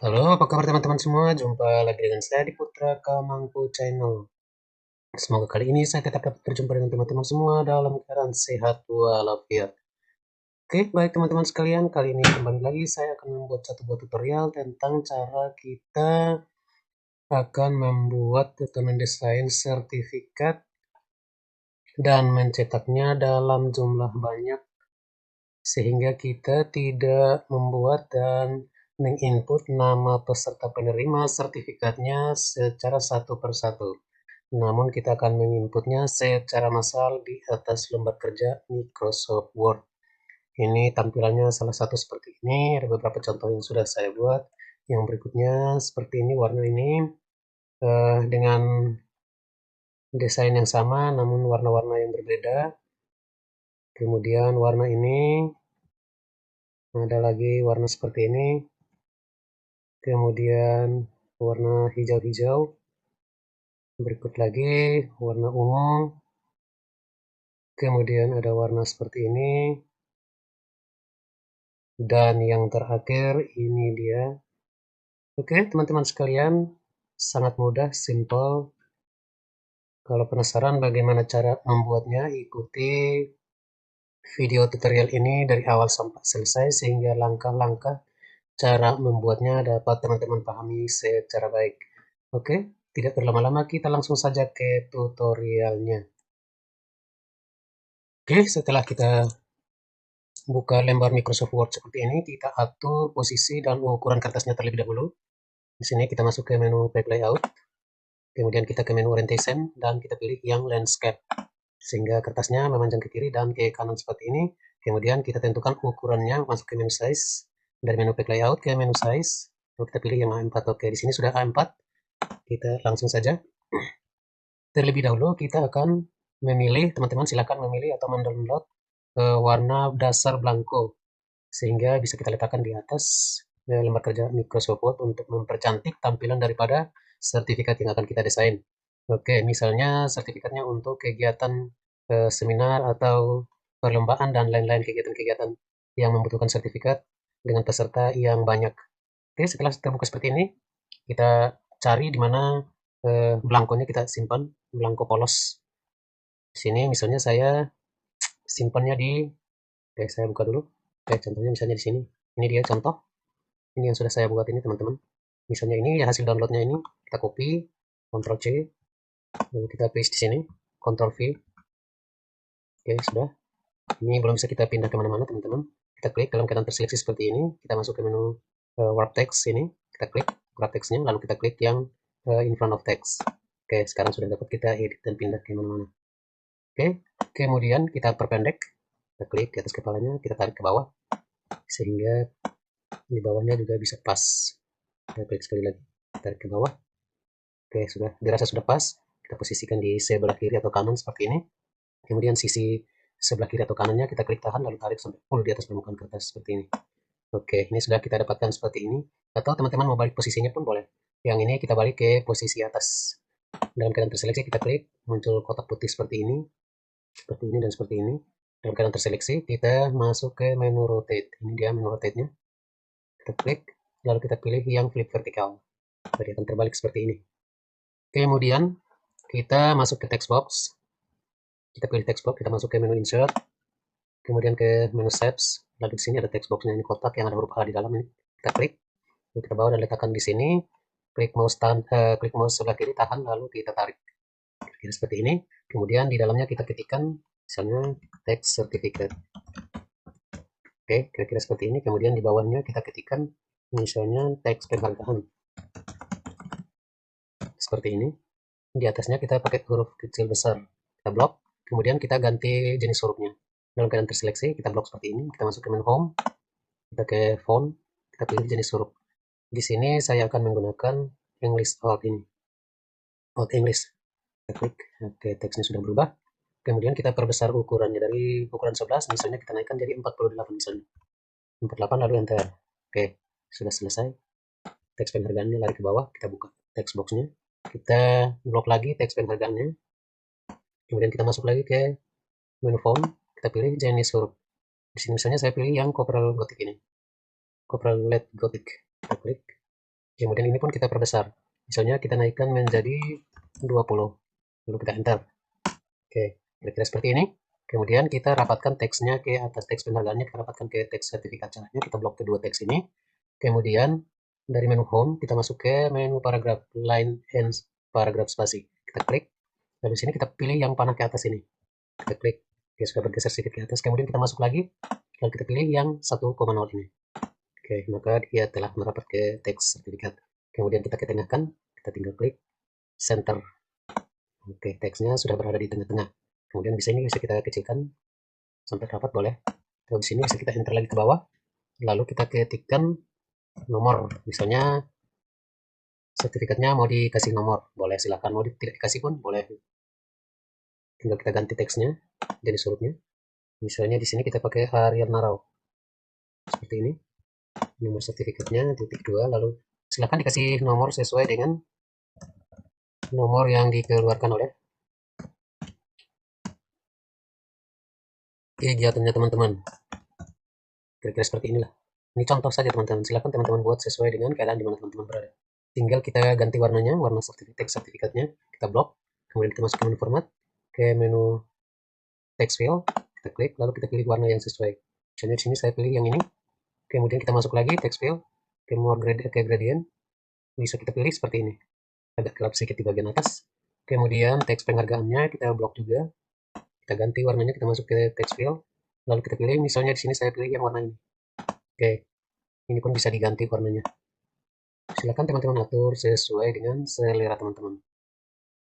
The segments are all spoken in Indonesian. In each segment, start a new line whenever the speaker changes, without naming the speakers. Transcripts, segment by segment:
Halo, apa kabar teman-teman semua? Jumpa lagi dengan saya di Putra Kamangku Channel. Semoga kali ini saya tetap dapat berjumpa dengan teman-teman semua dalam keadaan sehat walafiat. Oke, baik teman-teman sekalian, kali ini kembali lagi saya akan membuat satu buah tutorial tentang cara kita akan membuat atau mendesain sertifikat dan mencetaknya dalam jumlah banyak sehingga kita tidak membuat dan menginput nama peserta penerima sertifikatnya secara satu persatu. Namun kita akan menginputnya secara massal di atas lembar kerja Microsoft Word. Ini tampilannya salah satu seperti ini, ada beberapa contoh yang sudah saya buat. Yang berikutnya seperti ini, warna ini dengan desain yang sama namun warna-warna yang berbeda. Kemudian warna ini, ada lagi warna seperti ini. Kemudian warna hijau-hijau. Berikut lagi warna ungu. Kemudian ada warna seperti ini. Dan yang terakhir ini dia. Oke, teman-teman sekalian, sangat mudah, simple. Kalau penasaran bagaimana cara membuatnya, ikuti video tutorial ini dari awal sampai selesai sehingga langkah-langkah cara membuatnya dapat teman-teman pahami secara baik. Oke, tidak berlama-lama, kita langsung saja ke tutorialnya. Oke, setelah kita buka lembar Microsoft Word seperti ini, kita atur posisi dan ukuran kertasnya terlebih dahulu. Di sini kita masuk ke menu Page Layout, kemudian kita ke menu Orientation, dan kita pilih yang Landscape. Sehingga kertasnya memanjang ke kiri dan ke kanan seperti ini. Kemudian kita tentukan ukurannya, masuk ke menu Size. Dari menu Page Layout ke menu Size, lalu kita pilih yang A4. Oke, di sini sudah A4. Kita langsung saja. Terlebih dahulu kita akan memilih, teman-teman silakan memilih atau mendownload warna dasar blanko. Sehingga bisa kita letakkan di atas lembar kerja Microsoft Word untuk mempercantik tampilan daripada sertifikat yang akan kita desain. Oke, misalnya sertifikatnya untuk kegiatan seminar atau perlombaan dan lain-lain kegiatan-kegiatan yang membutuhkan sertifikat dengan peserta yang banyak. Oke, setelah terbuka seperti ini, kita cari di mana blankonya kita simpan, blanko polos. Di sini misalnya saya simpannya di, oke saya buka dulu. Oke, contohnya misalnya di sini. Ini dia contoh. Ini yang sudah saya buat ini teman-teman. Misalnya ini ya hasil downloadnya ini. Kita copy, Ctrl C, lalu kita paste di sini, Ctrl V. Oke, sudah. Ini belum bisa kita pindah kemana-mana teman-teman. Kita klik dalam keadaan terseleksi seperti ini. Kita masuk ke menu Wrap Text ini. Kita klik wrap text-nya, lalu kita klik yang in front of text. Oke, sekarang sudah dapat kita edit dan pindah kemana-mana. Oke, kemudian kita perpendek. Kita klik di atas kepalanya, kita tarik ke bawah. Sehingga di bawahnya juga bisa pas. Kita klik sekali lagi, tarik ke bawah. Oke, sudah dirasa sudah pas. Kita posisikan di sebelah kiri atau kanan seperti ini. Kemudian sisi sebelah kiri atau kanannya kita klik tahan lalu tarik sampai full di atas permukaan kertas seperti ini. Oke, ini sudah kita dapatkan seperti ini. Atau teman-teman mau balik posisinya pun boleh. Yang ini kita balik ke posisi atas. Dalam keadaan terseleksi kita klik, muncul kotak putih seperti ini dan seperti ini. Dalam keadaan terseleksi kita masuk ke menu rotate. Ini dia menu rotate-nya. Kita klik, lalu kita pilih yang flip vertikal. Jadi akan terbalik seperti ini. Kemudian kita masuk ke text box. Kita pilih text box, kita masuk ke menu insert, kemudian ke menu shapes. Lalu di sini ada text box-nya, ini kotak yang ada huruf A di dalam ini. Kita klik, lalu kita bawa dan letakkan di sini. Klik mouse sebelah kiri, tahan, lalu kita tarik. Kira-kira seperti ini. Kemudian di dalamnya kita ketikkan misalnya text certificate. Oke, kira-kira seperti ini. Kemudian di bawahnya kita ketikkan misalnya teks penghargaan. Seperti ini. Di atasnya kita pakai huruf kecil besar. Kita blok, kemudian kita ganti jenis hurufnya. Dalam keadaan terseleksi, kita blok seperti ini. Kita masuk ke menu home, kita ke font, kita pilih jenis huruf. Di sini saya akan menggunakan English Alt ini. Alt English. Kita klik, oke, teksnya sudah berubah. Kemudian kita perbesar ukurannya dari ukuran 11, misalnya kita naikkan jadi 48 misalnya. 48 lalu enter. Oke, sudah selesai. Teks penghargaannya lari ke bawah, kita buka text boxnya. Kita blok lagi teks penghargaannya. Kemudian kita masuk lagi ke menu font, kita pilih jenis huruf. Di sini misalnya saya pilih yang Corel Gothic ini. Corel Lead Gothic. Kita klik. Kemudian ini pun kita perbesar. Misalnya kita naikkan menjadi 20. Lalu kita enter. Oke, kira-kira seperti ini. Kemudian kita rapatkan teksnya ke atas, teks penghargaannya kita rapatkan ke teks sertifikat. Caranya kita blok kedua teks ini. Kemudian dari menu home kita masuk ke menu paragraf, line and paragraf spasi. Kita klik. Lalu sini kita pilih yang panah ke atas ini. Kita klik. Dia sudah bergeser sedikit ke atas. Kemudian kita masuk lagi. Lalu kita pilih yang 1,0 ini. Oke, maka dia telah merapat ke teks sertifikat. Kemudian kita ketengahkan. Kita tinggal klik center. Oke, teksnya sudah berada di tengah-tengah. Kemudian bisa kita kecilkan sampai rapat boleh. Lalu di sini bisa kita enter lagi ke bawah. Lalu kita ketikkan nomor. Misalnya sertifikatnya mau dikasih nomor, boleh silakan. Mau tidak dikasih pun boleh. Tinggal kita ganti teksnya jadi hurufnya. Misalnya di sini kita pakai Arial Narau. Seperti ini. Nomor sertifikatnya .2, lalu silakan dikasih nomor sesuai dengan nomor yang dikeluarkan oleh kegiatannya teman-teman. Kira-kira seperti inilah. Ini contoh saja teman-teman. Silakan teman-teman buat sesuai dengan keadaan di mana teman-teman berada. Tinggal kita ganti warnanya, warna sertifikatnya, kita blok. Kemudian kita masuk ke menu format, ke menu text field, kita klik, lalu kita pilih warna yang sesuai. Misalnya di sini saya pilih yang ini. Kemudian kita masuk lagi text field, ke gradient, bisa kita pilih seperti ini. Agak gelap sedikit di bagian atas. Kemudian teks penghargaannya kita blok juga. Kita ganti warnanya, kita masuk ke text field, lalu kita pilih, misalnya di sini saya pilih yang warna ini. Oke, ini pun bisa diganti warnanya. Silakan teman-teman atur sesuai dengan selera teman-teman.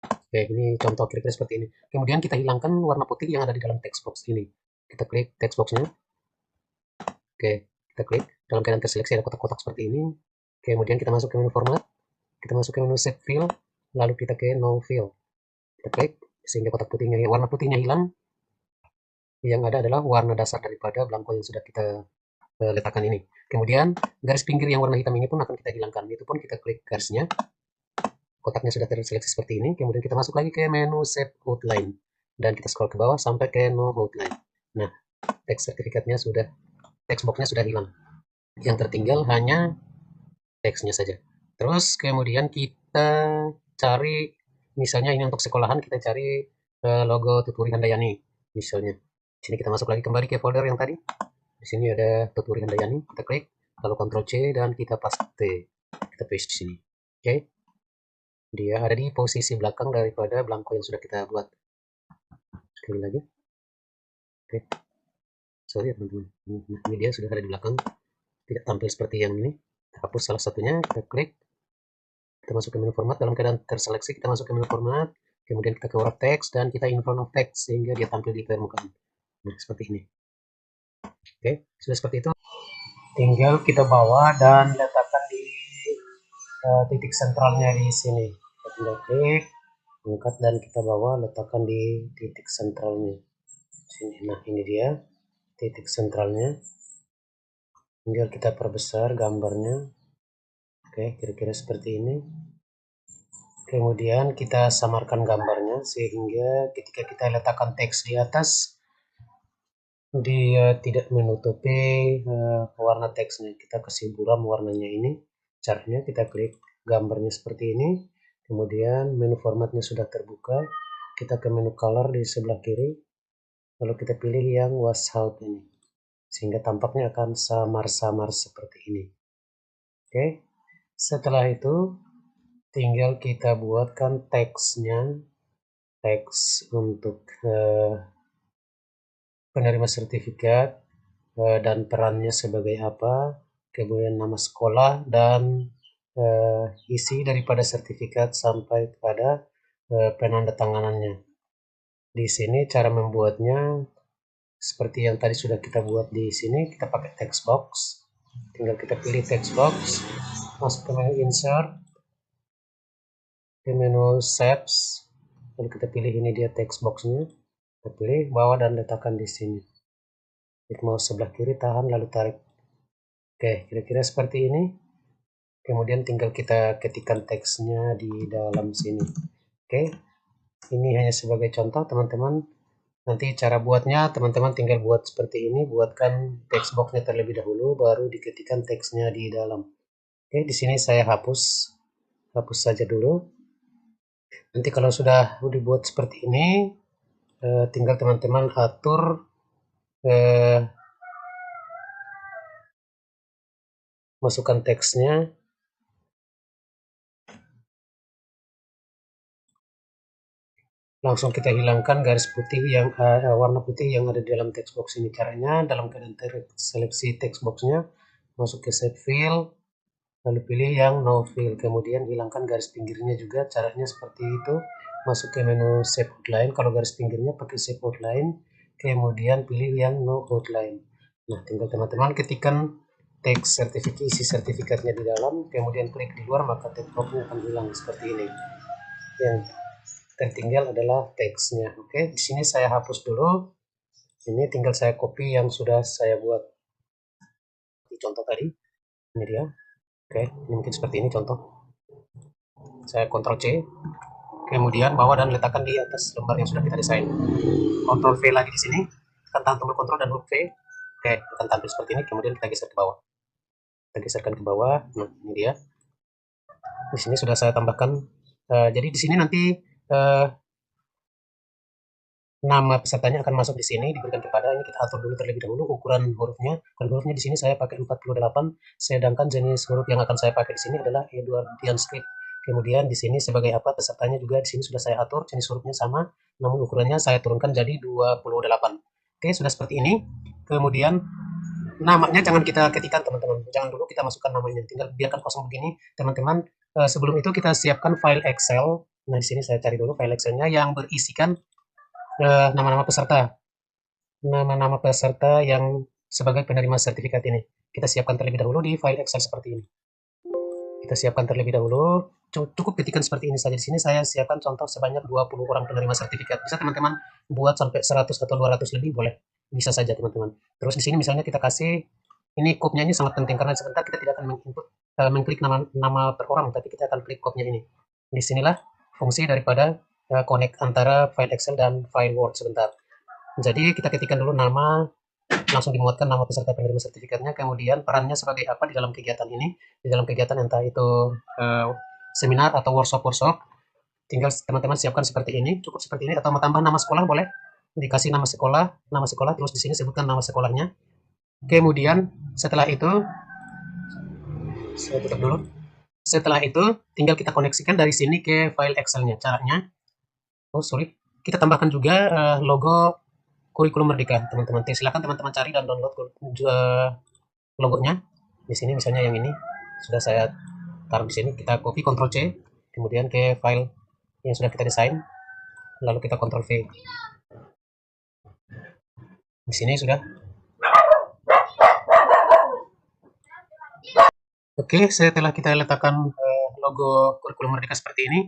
Oke, ini contoh kira-kira seperti ini. Kemudian kita hilangkan warna putih yang ada di dalam text box ini. Kita klik text box-nya. Oke, kita klik. Dalam keadaan terseleksi ada kotak-kotak seperti ini. Kemudian kita masuk ke menu format. Kita masuk ke menu save fill. Lalu kita ke no fill. Kita klik sehingga kotak putihnya, warna putihnya hilang. Yang ada adalah warna dasar daripada blanko yang sudah kita letakkan ini. Kemudian garis pinggir yang warna hitam ini pun akan kita hilangkan. Itu pun kita klik garisnya. Kotaknya sudah terseleksi seperti ini. Kemudian kita masuk lagi ke menu save outline. Dan kita scroll ke bawah sampai ke no outline. Nah, teks sertifikatnya sudah, teks boxnya sudah hilang. Yang tertinggal hanya teksnya saja. Terus kemudian kita cari, misalnya ini untuk sekolahan, kita cari logo Tuturi Handayani. Misalnya, di sini kita masuk lagi kembali ke folder yang tadi. Di sini ada Tuturi Handayani, kita klik, lalu Ctrl C dan kita paste. Kita paste di sini. Oke. Dia ada di posisi belakang daripada blanko yang sudah kita buat. Sekali lagi. Oke. Sorry ya teman-teman. Nah, ini dia sudah ada di belakang. Tidak tampil seperti yang ini. Kita hapus salah satunya, kita klik. Kita masuk ke menu format, dalam keadaan terseleksi kita masuk ke menu format. Kemudian kita ke wrap text dan kita in front of text sehingga dia tampil di permukaan. Nah, seperti ini. Oke, sudah seperti itu. Tinggal kita bawa dan letakkan di titik sentralnya di sini. Kita tinggal klik, angkat dan kita bawa, letakkan di titik sentralnya. Sini. Nah, ini dia titik sentralnya. Tinggal kita perbesar gambarnya. Oke, kira-kira seperti ini. Kemudian kita samarkan gambarnya sehingga ketika kita letakkan teks di atas, dia tidak menutupi warna teksnya. Kita kasih buram warnanya ini. Caranya kita klik gambarnya seperti ini. Kemudian menu formatnya sudah terbuka. Kita ke menu color di sebelah kiri. Lalu kita pilih yang washout ini. Sehingga tampaknya akan samar-samar seperti ini. Oke. Setelah itu tinggal kita buatkan teksnya. Teks untuk penerima sertifikat dan perannya sebagai apa, kemudian nama sekolah dan isi daripada sertifikat sampai pada penandatanganannya. Di sini cara membuatnya seperti yang tadi sudah kita buat di sini, kita pakai text box. Tinggal kita pilih text box, masuk ke menu insert, ke menu shapes, lalu kita pilih ini dia text boxnya. Kita pilih bawah dan letakkan di sini. Klik mouse sebelah kiri, tahan lalu tarik. Oke, kira-kira seperti ini. Kemudian tinggal kita ketikkan teksnya di dalam sini. Oke, ini hanya sebagai contoh teman-teman. Nanti cara buatnya teman-teman tinggal buat seperti ini. Buatkan text boxnya terlebih dahulu, baru diketikkan teksnya di dalam. Oke, di sini saya hapus saja dulu. Nanti kalau sudah dibuat seperti ini, tinggal teman-teman atur masukkan teksnya. Langsung kita hilangkan garis putih yang warna putih yang ada di dalam text box ini. Caranya dalam keadaan seleksi text boxnya, masuk ke save fill, lalu pilih yang no fill, kemudian hilangkan garis pinggirnya juga. Caranya seperti itu. Masuk ke menu save outline, kalau garis pinggirnya pakai save outline, kemudian pilih yang no outline. Nah, tinggal teman-teman ketikkan teks sertifikat, isi sertifikatnya di dalam, kemudian klik di luar, maka text boxnya akan hilang seperti ini. Yang tertinggal adalah teksnya. Oke, di sini saya hapus dulu. Ini tinggal saya copy yang sudah saya buat di contoh tadi. Ini dia. Oke, ini mungkin seperti ini contoh. Saya Ctrl C, kemudian bawa dan letakkan di atas lembar yang sudah kita desain. Ctrl V lagi di sini, tekan tombol Ctrl dan huruf V. Oke, akan tampil seperti ini. Kemudian kita geser ke bawah. Kita geserkan ke bawah. Nah, ini dia. Di sini sudah saya tambahkan. Jadi di sini nanti nama pesertanya akan masuk di sini, diberikan kepada, ini kita atur dulu terlebih dahulu ukuran hurufnya. Ukuran hurufnya di sini saya pakai 48, sedangkan jenis huruf yang akan saya pakai di sini adalah Edwardian script. Kemudian di sini sebagai apa pesertanya juga di sini sudah saya atur, jenis hurufnya sama, namun ukurannya saya turunkan jadi 28. Oke, sudah seperti ini. Kemudian namanya jangan kita ketikkan teman-teman, jangan dulu kita masukkan namanya, tinggal biarkan kosong begini teman-teman. Sebelum itu kita siapkan file Excel. Nah, di sini saya cari dulu file Excelnya yang berisikan nama-nama peserta. Nama-nama peserta yang sebagai penerima sertifikat ini. Kita siapkan terlebih dahulu di file Excel seperti ini. Kita siapkan terlebih dahulu. Cukup ketikkan seperti ini saja. Di sini saya siapkan contoh sebanyak 20 orang penerima sertifikat. Bisa teman-teman buat sampai 100 atau 200 lebih boleh. Bisa saja teman-teman. Terus di sini misalnya kita kasih, ini code-nya ini sangat penting karena sebentar kita tidak akan mengklik nama per orang, tapi kita akan klik code-nya ini. Di sinilah fungsi daripada connect antara file Excel dan file Word sebentar. Jadi kita ketikkan dulu nama, langsung dimuatkan nama peserta penerima sertifikatnya, kemudian perannya sebagai apa di dalam kegiatan ini, di dalam kegiatan entah itu seminar atau workshop, tinggal teman-teman siapkan seperti ini, cukup seperti ini, atau mau tambah nama sekolah boleh, dikasih nama sekolah, terus di sini sebutkan nama sekolahnya. Kemudian setelah itu, saya tutup dulu. Setelah itu, tinggal kita koneksikan dari sini ke file Excel-nya. Caranya, kita tambahkan juga logo kurikulum Merdeka, teman-teman. Silakan teman-teman cari dan download logonya. Di sini misalnya yang ini sudah saya taruh di sini. Kita copy Ctrl C, kemudian ke file yang sudah kita desain, lalu kita Ctrl V. Di sini sudah. Oke, setelah kita letakkan logo kurikulum Merdeka seperti ini,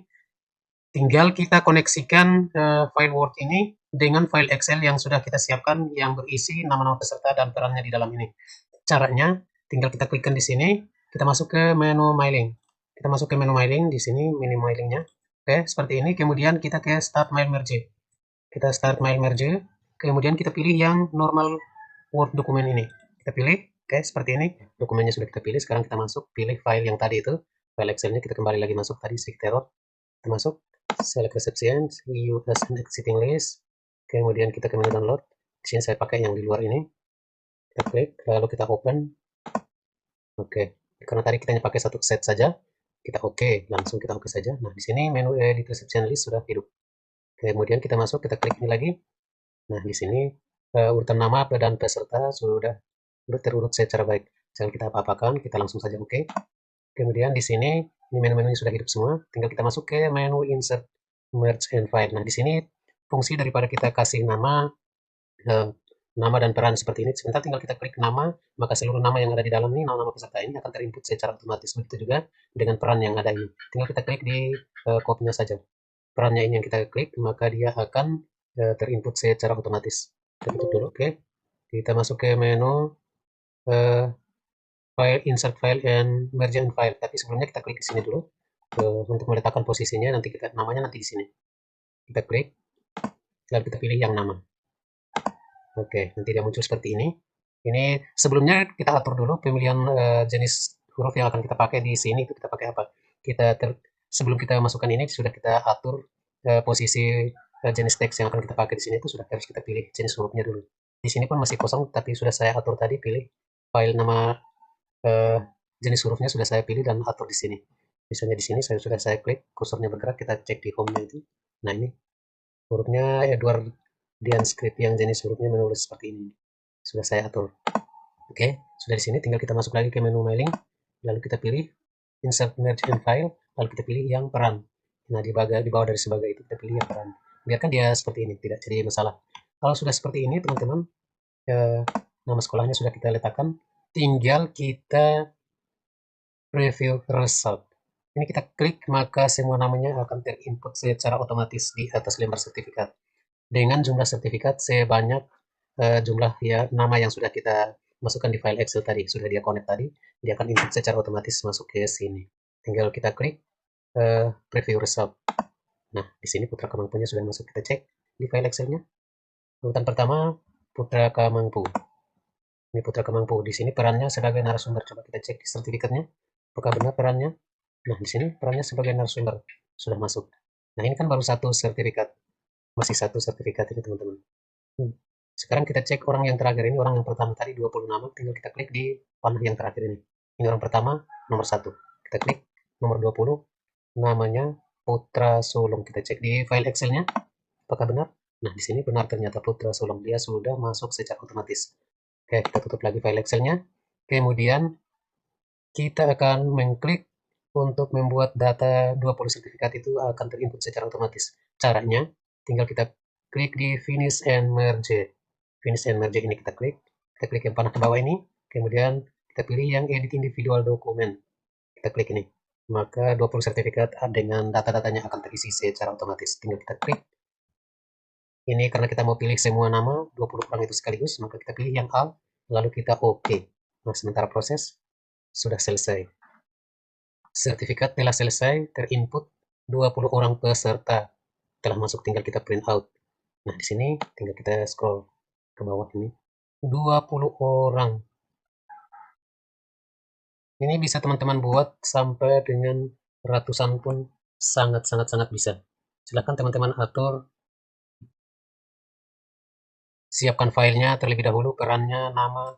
tinggal kita koneksikan file Word ini dengan file Excel yang sudah kita siapkan yang berisi nama-nama peserta dan perannya di dalam ini. Caranya, tinggal kita klikkan di sini, kita masuk ke menu mailing. Kita masuk ke menu mailing, di sini menu mailingnya. Oke, seperti ini. Kemudian kita ke Start Mail Merge. Kita Start Mail Merge. Kemudian kita pilih yang normal Word dokumen ini. Kita pilih, oke, seperti ini. Dokumennya sudah kita pilih. Sekarang kita masuk, pilih file yang tadi itu. File Excelnya kita kembali lagi masuk tadi, Secretariat. Kita masuk, Select Recipients, EU as an Exiting List. Kemudian kita ke menu download. Di sini saya pakai yang di luar ini. Kita klik, lalu kita open. Oke, karena tadi kita hanya pakai satu set saja, kita oke, langsung kita oke saja. Nah, di sini menu edit reception list sudah hidup. Kemudian kita masuk, kita klik ini lagi. Nah, di sini urutan nama dan peserta sudah terurut secara baik. Jangan kita apa-apakan, kita langsung saja oke. Kemudian di sini ini menu-menu sudah hidup semua. Tinggal kita masuk ke menu insert, merge and file. Nah, di sini fungsi daripada kita kasih nama dan peran seperti ini. Sebentar tinggal kita klik nama, maka seluruh nama yang ada di dalam ini, nama-nama peserta ini akan terinput secara otomatis. Begitu juga dengan peran yang ada ini. Tinggal kita klik di copy-nya saja. Perannya ini yang kita klik, maka dia akan terinput secara otomatis. Kita tutup dulu, oke. Kita masuk ke menu file, insert file, and merge and file. Tapi sebelumnya kita klik di sini dulu untuk meletakkan posisinya. Nanti kita namanya nanti di sini. Kita klik, lalu kita pilih yang nama. Oke, nanti dia muncul seperti ini. Ini sebelumnya kita atur dulu pemilihan jenis huruf yang akan kita pakai di sini itu kita pakai apa. Sebelum kita masukkan ini sudah kita atur posisi jenis teks yang akan kita pakai di sini itu sudah harus kita pilih jenis hurufnya dulu. Di sini pun masih kosong, tapi sudah saya atur tadi, pilih file nama eh, jenis hurufnya sudah saya pilih dan atur di sini. Misalnya di sini saya klik, kursornya bergerak, kita cek di home-nya itu. Nah ini hurufnya Edward Dian Script yang jenis hurufnya menulis seperti ini. Sudah saya atur. Oke, sudah di sini tinggal kita masuk lagi ke menu mailing, lalu kita pilih insert merge in file, lalu kita pilih yang peran. Nah, di bawah dari sebagai itu kita pilih yang peran. Biarkan dia seperti ini, tidak jadi masalah. Kalau sudah seperti ini, teman-teman, nama sekolahnya sudah kita letakkan, tinggal kita preview result. Ini kita klik, maka semua namanya akan terinput secara otomatis di atas lembar sertifikat. Dengan jumlah sertifikat sebanyak jumlah ya nama yang sudah kita masukkan di file Excel tadi, sudah dia connect tadi, dia akan input secara otomatis masuk ke sini. Tinggal kita klik preview result. Nah, di sini Putra Kamangpunya sudah masuk, kita cek di file Excel-nya. Urutan pertama, Putra Kamangpu. Ini Putra Kamangpu. Di sini perannya sebagai narasumber. Coba kita cek di sertifikatnya, apakah benar perannya. Nah, di sini perannya sebagai narasumber sudah masuk. Nah, ini kan baru satu sertifikat. Masih satu sertifikat ini, teman-teman. Sekarang kita cek orang yang terakhir ini, orang yang pertama tadi 20 nama, tinggal kita klik di panah yang terakhir ini. Ini orang pertama, nomor 1. Kita klik nomor 20, namanya Putra Sulung. Kita cek di file Excel-nya, apakah benar? Nah, di sini benar ternyata Putra Sulung. Dia sudah masuk secara otomatis. Oke, kita tutup lagi file Excel-nya. Kemudian kita akan mengklik untuk membuat data 20 sertifikat itu akan terinput secara otomatis. Caranya, tinggal kita klik di Finish and Merge. Finish and Merge ini kita klik yang panah ke bawah ini, kemudian kita pilih yang Edit Individual Document. Kita klik ini. Maka 20 sertifikat dengan data-datanya akan terisi secara otomatis. Tinggal kita klik. Ini karena kita mau pilih semua nama 20 orang itu sekaligus, maka kita pilih yang A, lalu kita OK. Nah, sementara proses sudah selesai. Sertifikat telah selesai, terinput 20 orang peserta telah masuk, tinggal kita print out. Nah, di sini tinggal kita scroll ke bawah ini. 20 orang. Ini bisa teman-teman buat sampai dengan ratusan pun sangat bisa. Silahkan teman-teman atur, siapkan filenya terlebih dahulu, perannya, nama,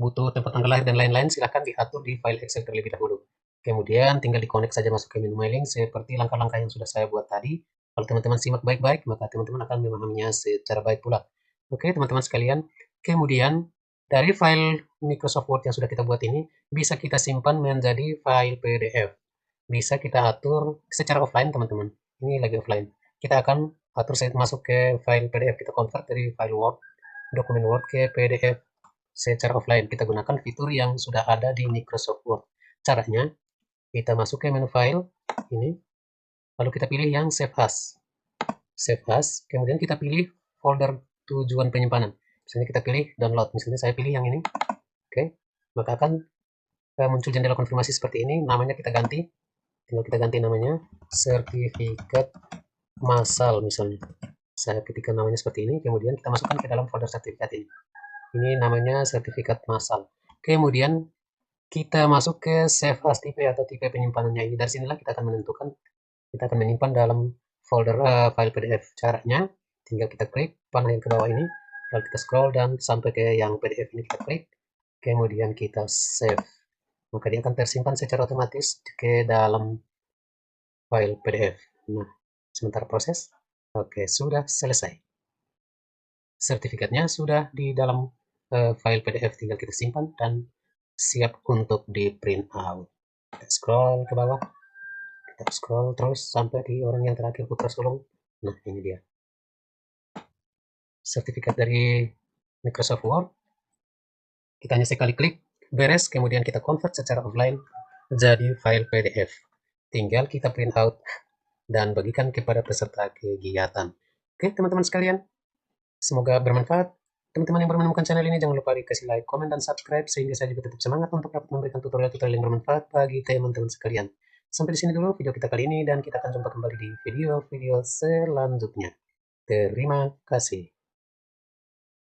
butuh tempat tanggal lahir dan lain-lain, silahkan diatur di file Excel terlebih dahulu. Kemudian tinggal di-connect saja masuk ke menu mailing seperti langkah-langkah yang sudah saya buat tadi. Kalau teman-teman simak baik-baik, maka teman-teman akan memahaminya secara baik pula. Oke, teman-teman sekalian. Kemudian dari file Microsoft Word yang sudah kita buat ini, bisa kita simpan menjadi file PDF. Bisa kita atur secara offline, teman-teman. Ini lagi offline. Kita akan atur masuk ke file PDF. Kita convert dari file Word, dokumen Word ke PDF secara offline. Kita gunakan fitur yang sudah ada di Microsoft Word. Caranya, kita masuk ke menu file ini, lalu kita pilih yang Save As. Save As, kemudian kita pilih folder tujuan penyimpanan. Misalnya kita pilih download, misalnya saya pilih yang ini. Oke, maka akan muncul jendela konfirmasi seperti ini. Namanya kita ganti, tinggal kita ganti namanya sertifikat massal misalnya. Saya ketikkan namanya seperti ini, kemudian kita masukkan ke dalam folder sertifikat ini. Ini namanya sertifikat massal. Kemudian kita masuk ke save as tipe atau tipe penyimpanannya ini. Dari sinilah kita akan menentukan, kita akan menyimpan dalam folder file PDF. Caranya tinggal kita klik panah yang ke bawah ini, lalu kita scroll dan sampai ke yang PDF ini kita klik, kemudian kita save. Maka dia akan tersimpan secara otomatis ke dalam file PDF. Nah, sementara proses, oke, sudah selesai. Sertifikatnya sudah di dalam file PDF, tinggal kita simpan dan siap untuk di print out. Kita scroll ke bawah, kita scroll terus sampai di orang yang terakhir, Putra Sulung. Nah, ini dia sertifikat dari Microsoft Word. Kita hanya sekali klik beres, kemudian kita convert secara offline jadi file PDF. Tinggal kita print out dan bagikan kepada peserta kegiatan. Oke, teman-teman sekalian, semoga bermanfaat. Teman-teman yang baru menemukan channel ini, jangan lupa dikasih like, komen, dan subscribe sehingga saya juga tetap semangat untuk dapat memberikan tutorial-tutorial yang bermanfaat bagi teman-teman sekalian. Sampai di sini dulu video kita kali ini, dan kita akan jumpa kembali di video-video selanjutnya. Terima kasih.